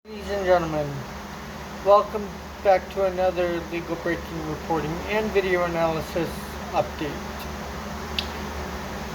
Ladies and gentlemen, welcome back to another legal breaking reporting and video analysis update.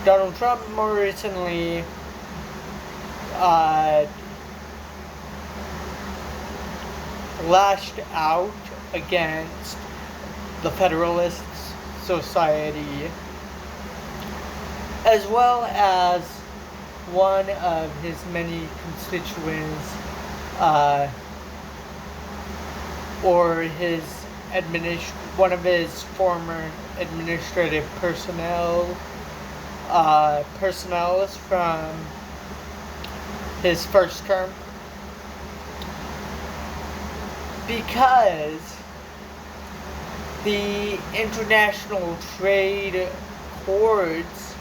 Donald Trump more recently lashed out against the Federalist Society, as well as one of his many constituents, or one of his former administrative personnel from his first term, because the international trade courts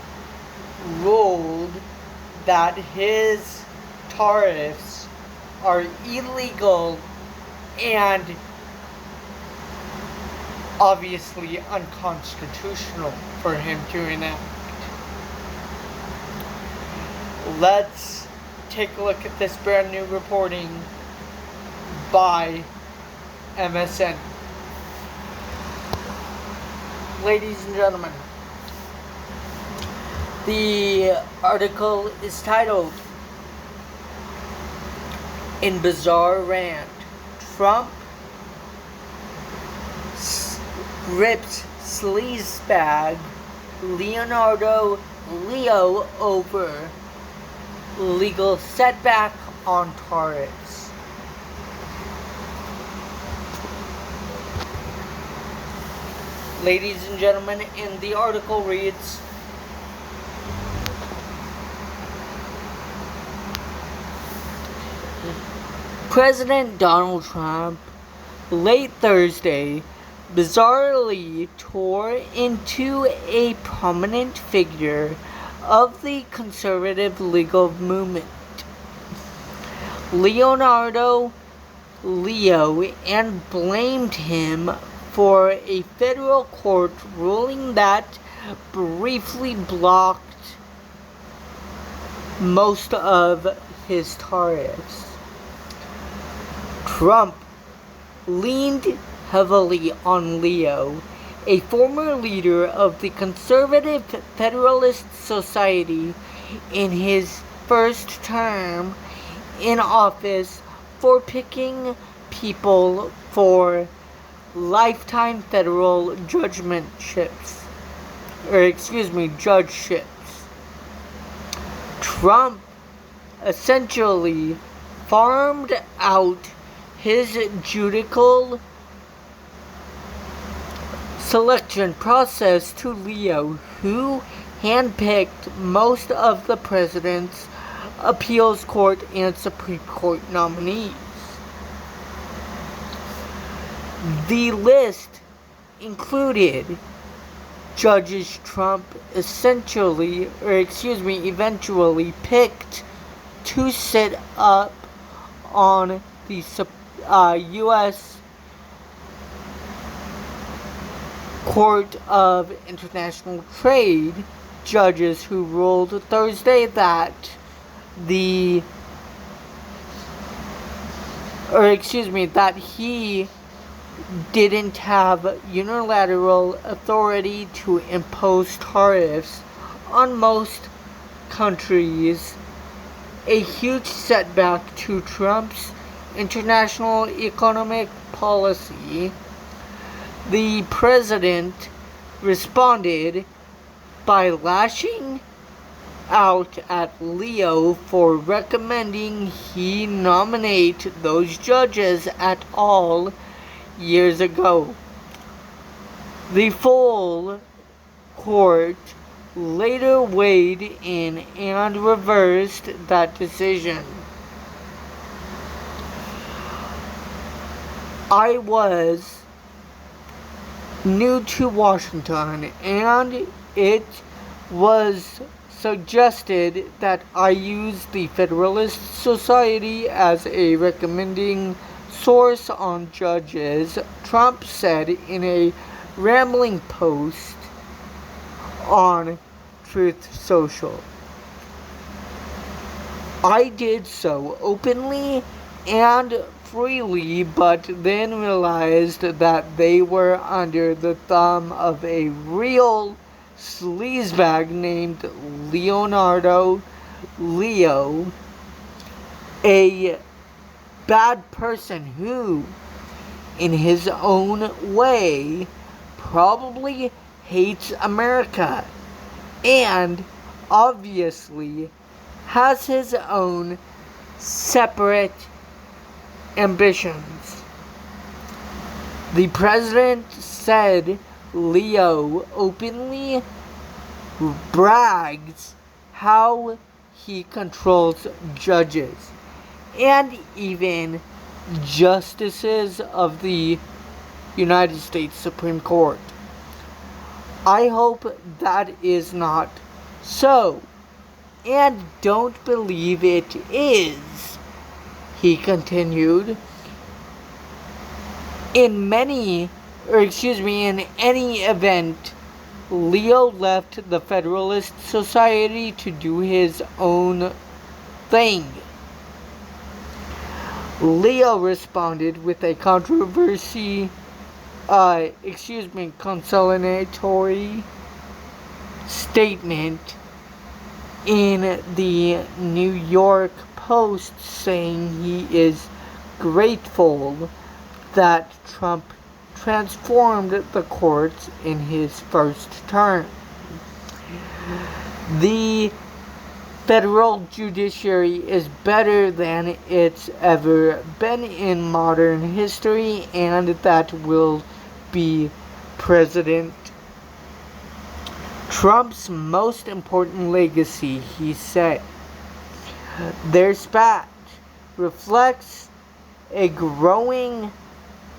ruled that his tariffs are illegal and obviously unconstitutional for him to enact. Let's take a look at this brand new reporting by MSN. Ladies and gentlemen, the article is titled, "In Bizarre Rant, Trump rips sleazebag Leonard Leo over legal setback on tariffs." Ladies and gentlemen, and the article reads, President Donald Trump, late Thursday, bizarrely tore into a prominent figure of the conservative legal movement, Leonard Leo, and blamed him for a federal court ruling that briefly blocked most of his tariffs. Trump leaned heavily on Leo, a former leader of the conservative Federalist Society, in his first term in office for picking people for lifetime federal judgeships. Trump essentially farmed out his judicial selection process to Leo, who handpicked most of the president's appeals court and Supreme Court nominees. The list included judges Trump eventually picked to sit up on the U.S. Court of International Trade, judges who ruled Thursday that he didn't have unilateral authority to impose tariffs on most countries, a huge setback to Trump's international economic policy. The president responded by lashing out at Leo for recommending he nominate those judges at all years ago. The full court later weighed in and reversed that decision. I was new to Washington, and it was suggested that I use the Federalist Society as a recommending source on judges, Trump said in a rambling post on Truth Social. I did so openly and freely, but then realized that they were under the thumb of a real sleazebag named Leonard Leo, a bad person who, in his own way, probably hates America and obviously has his own separate ambitions. The president said Leo openly brags how he controls judges and even justices of the United States Supreme Court. I hope that is not so, and don't believe it is, he continued. In any event, Leo left the Federalist Society to do his own thing. Leo responded with a consolatory statement in the New York Post saying he is grateful that Trump transformed the courts in his first term. The federal judiciary is better than it's ever been in modern history, and that will be President Trump's most important legacy, he said. Their spat reflects a growing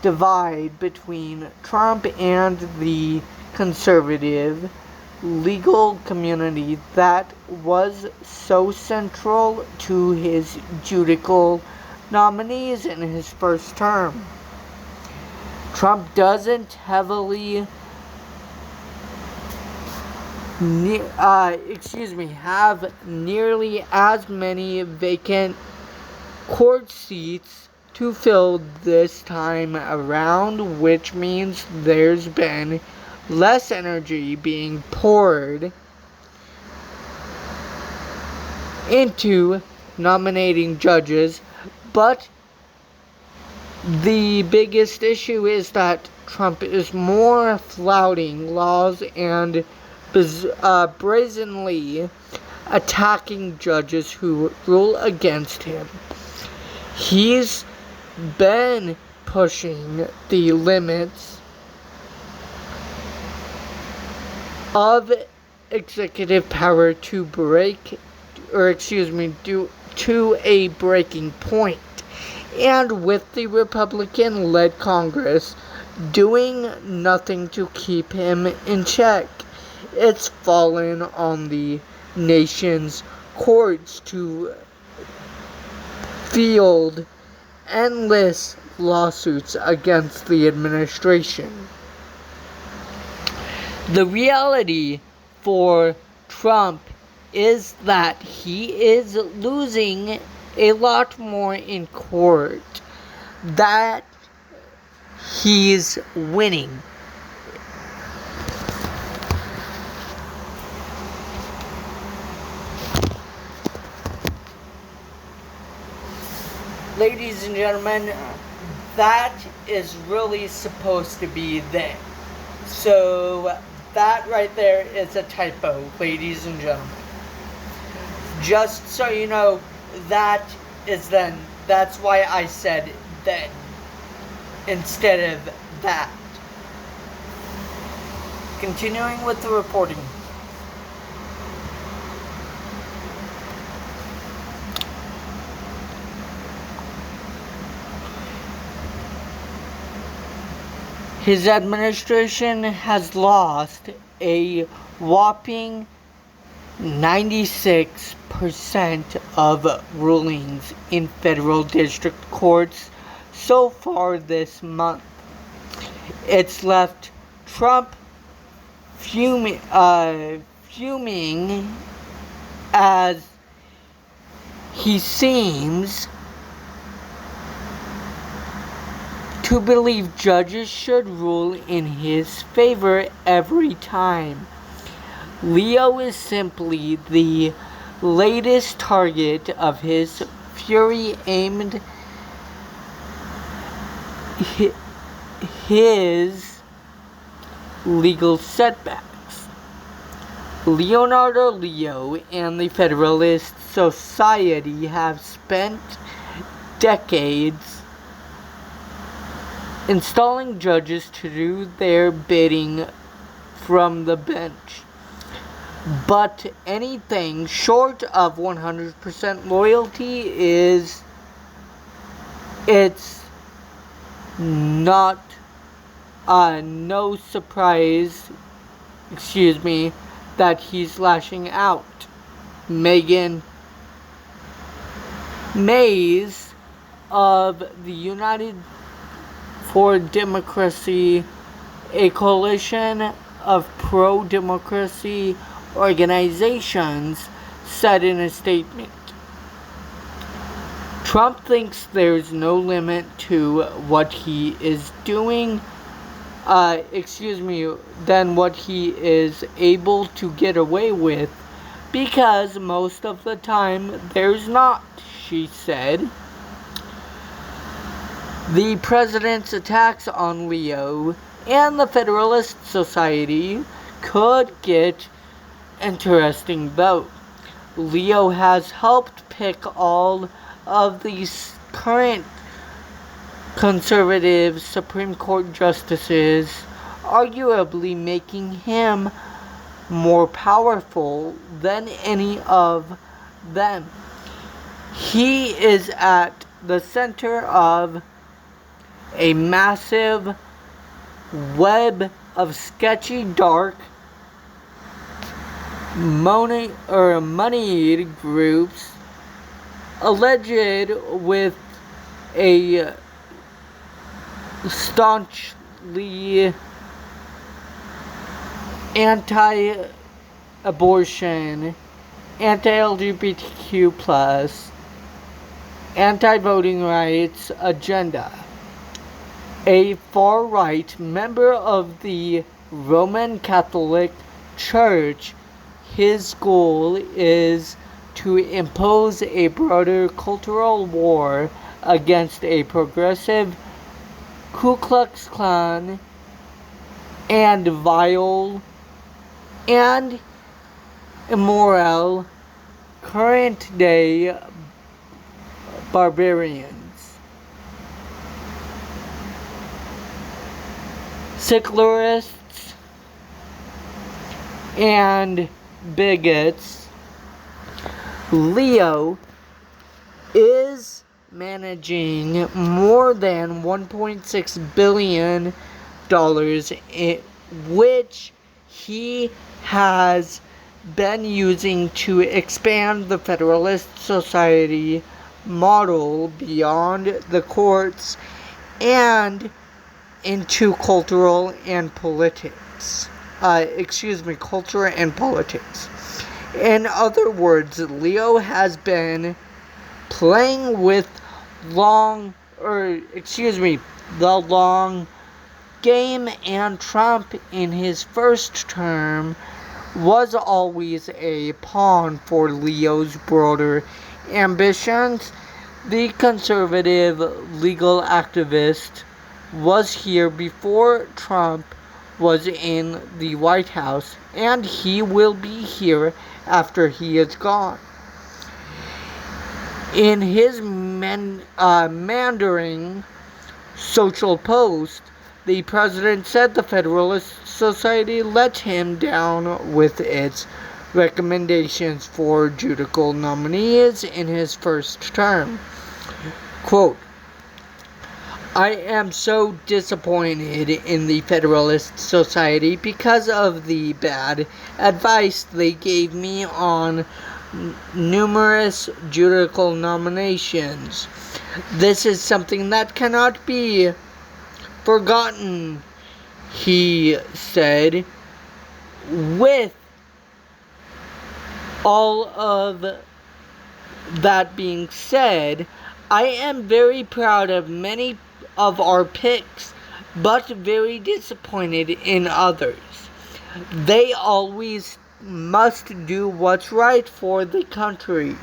divide between Trump and the conservative legal community that was so central to his judicial nominees in his first term. Trump doesn't have nearly as many vacant court seats to fill this time around, which means there's been less energy being poured into nominating judges, but the biggest issue is that Trump is more flouting laws and brazenly attacking judges who rule against him. He's been pushing the limits of executive power to a breaking point. And with the Republican-led Congress doing nothing to keep him in check, it's fallen on the nation's courts to field endless lawsuits against the administration. The reality for Trump is that he is losing a lot more in court that he's winning. Ladies and gentlemen, that is really supposed to be there. So that right there is a typo, ladies and gentlemen. Just so you know, that is then. That's why I said then instead of that. Continuing with the reporting. His administration has lost a whopping 96% of rulings in federal district courts so far this month. It's left Trump fuming as he seems to believe judges should rule in his favor every time. Leo is simply the latest target of his fury aimed his legal setbacks. Leonard Leo and the Federalist Society have spent decades installing judges to do their bidding from the bench. But anything short of 100% loyalty it's not no surprise, that he's lashing out. Megan Mays of the United for Democracy, a coalition of pro-democracy organizations, said in a statement, Trump thinks there's no limit to what he is doing, than what he is able to get away with, because most of the time there's not, she said. The president's attacks on Leo and the Federalist Society could get interesting though. Leo has helped pick all of these current conservative Supreme Court justices, arguably making him more powerful than any of them. He is at the center of a massive web of sketchy, dark, moneyed groups alleged with a staunchly anti-abortion, anti-LGBTQ+, anti-voting rights agenda. A far-right member of the Roman Catholic Church, his goal is to impose a broader cultural war against a progressive Ku Klux Klan and vile and immoral current-day barbarians. Secularists and bigots. Leo is managing more than $1.6 billion, which he has been using to expand the Federalist Society model beyond the courts and into culture and politics. In other words, Leo has been playing with the long game, and Trump in his first term was always a pawn for Leo's broader ambitions. The conservative legal activist was here before Trump was in the White House, and he will be here after he is gone. In his meandering social post, the president said the Federalist Society let him down with its recommendations for judicial nominees in his first term. Quote, I am so disappointed in the Federalist Society because of the bad advice they gave me on numerous judicial nominations. This is something that cannot be forgotten, he said. With all of that being said, I am very proud of many of our picks, but very disappointed in others. They always must do what's right for the country.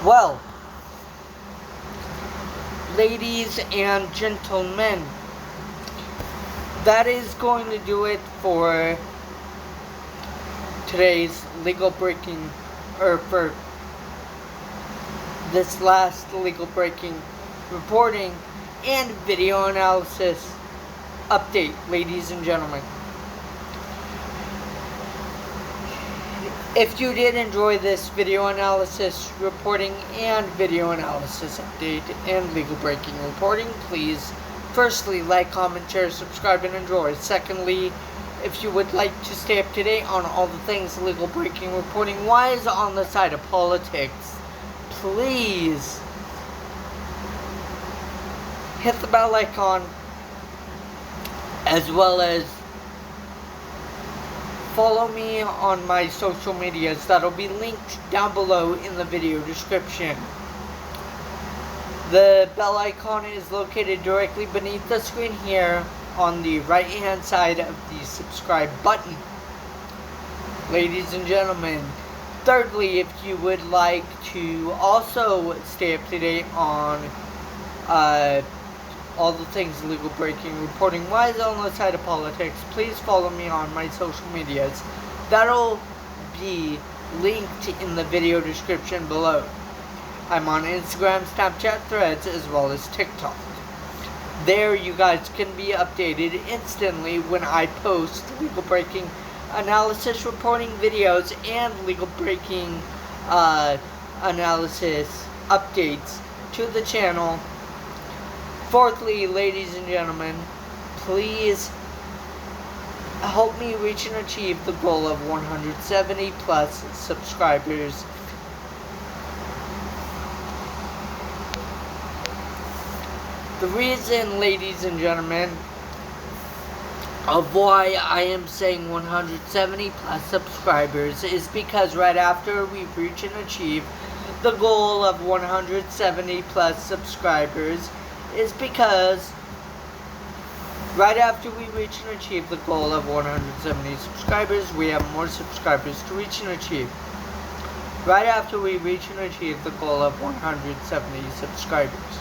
Well, ladies and gentlemen, that is going to do it for today's legal breaking, or for this last legal breaking reporting and video analysis update, ladies and gentlemen. If you did enjoy this video analysis reporting and video analysis update and legal breaking reporting, please firstly like, comment, share, subscribe, and enjoy. Secondly, if you would like to stay up to date on all the things legal breaking reporting wise on the side of politics, please hit the bell icon, as well as follow me on my social medias that'll be linked down below in the video description. The bell icon is located directly beneath the screen here on the right hand side of the subscribe button. Ladies and gentlemen, thirdly, if you would like to also stay up to date on all the things legal breaking reporting wise on the side of politics, please follow me on my social medias. That'll be linked in the video description below. I'm on Instagram, Snapchat, Threads, as well as TikTok. There you guys can be updated instantly when I post legal breaking analysis reporting videos and legal breaking analysis updates to the channel. Fourthly, ladies and gentlemen, please help me reach and achieve the goal of 170 plus subscribers. The reason, ladies and gentlemen, of why I am saying 170 plus subscribers is because right after we reach and achieve the goal of 170 plus subscribers is because right after we reach and achieve the goal of 170 subscribers, we have more subscribers to reach and achieve. Right after we reach and achieve the goal of 170 subscribers.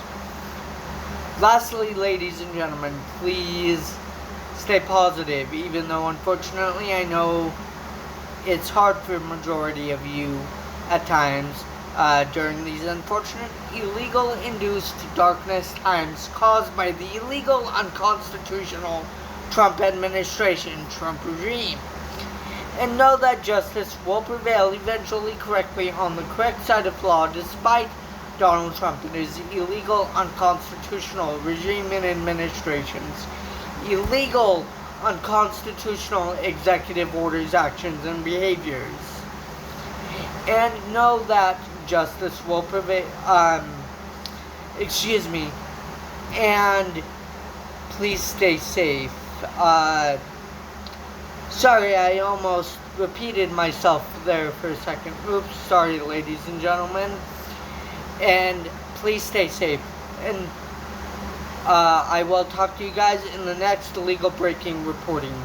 Lastly, ladies and gentlemen, please stay positive, even though unfortunately I know it's hard for a majority of you at times during these unfortunate illegal induced darkness times caused by the illegal unconstitutional Trump administration, Trump regime. And know that justice will prevail eventually correctly on the correct side of law despite Donald Trump and his illegal unconstitutional regime and administration's illegal unconstitutional executive orders, actions, and behaviors. And know that justice will prevail, and please stay safe. Sorry, I almost repeated myself there for a second. Oops, sorry, ladies and gentlemen. And please stay safe. And I will talk to you guys in the next legal breaking reporting.